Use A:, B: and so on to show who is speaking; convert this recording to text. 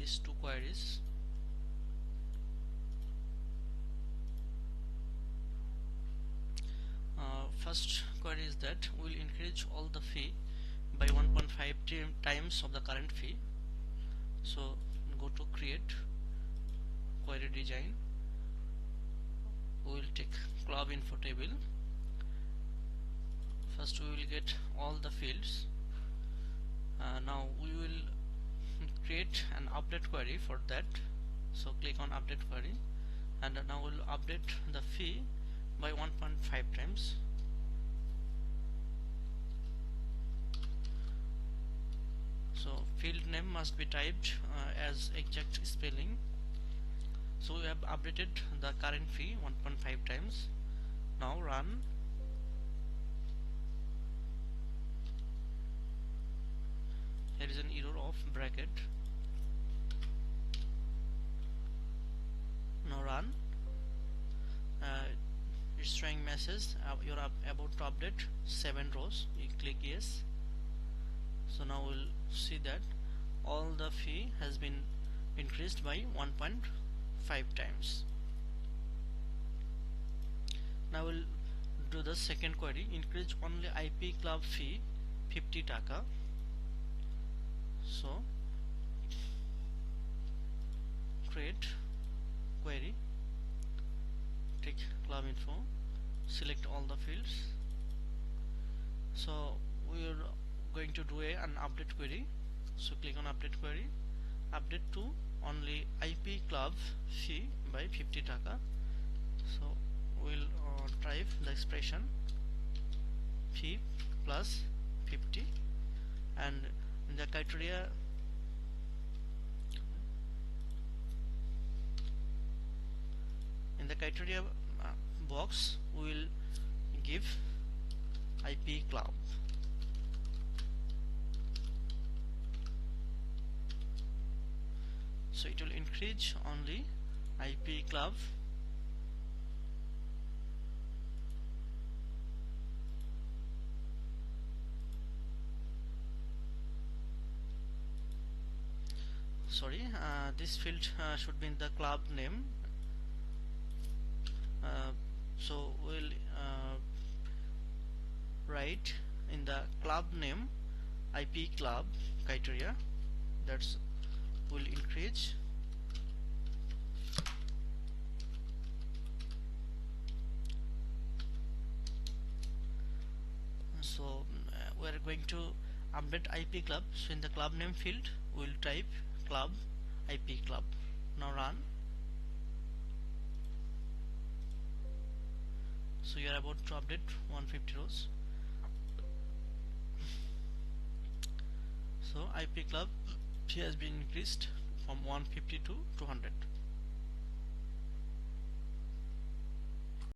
A: these two queries. First query is that we will increase all the fee by 1.5 times of the current fee. So go to create query design. We will take club info table. First we will get all the fields. Now we will create an update query for that. So click on update query, and now we'll update the fee by 1.5 times. So field name must be typed as exact spelling. So we have updated the current fee 1.5 times. Now run. Here is an error of bracket. Now run. It's showing message you're about to update 7 rows. You click yes. So now we'll see that all the fee has been increased by 1.5 times. Now we'll do the second query. Increase only IP club fee 50 taka. So create query, take club info, select all the fields. So we are going to do an update query. So click on update query, update to only IP club fee by 50 taka. So we'll type the expression fee plus 50, and in the criteria box we will give IP club. So it will increase only IP club this field should be in the club name. So we'll write in the club name IP club criteria, that's will increase. So we are going to update IP club. So in the club name field we'll type club IP club. Now run. So you are about to update 150 rows. So IP club fee has been increased from 150 to 200.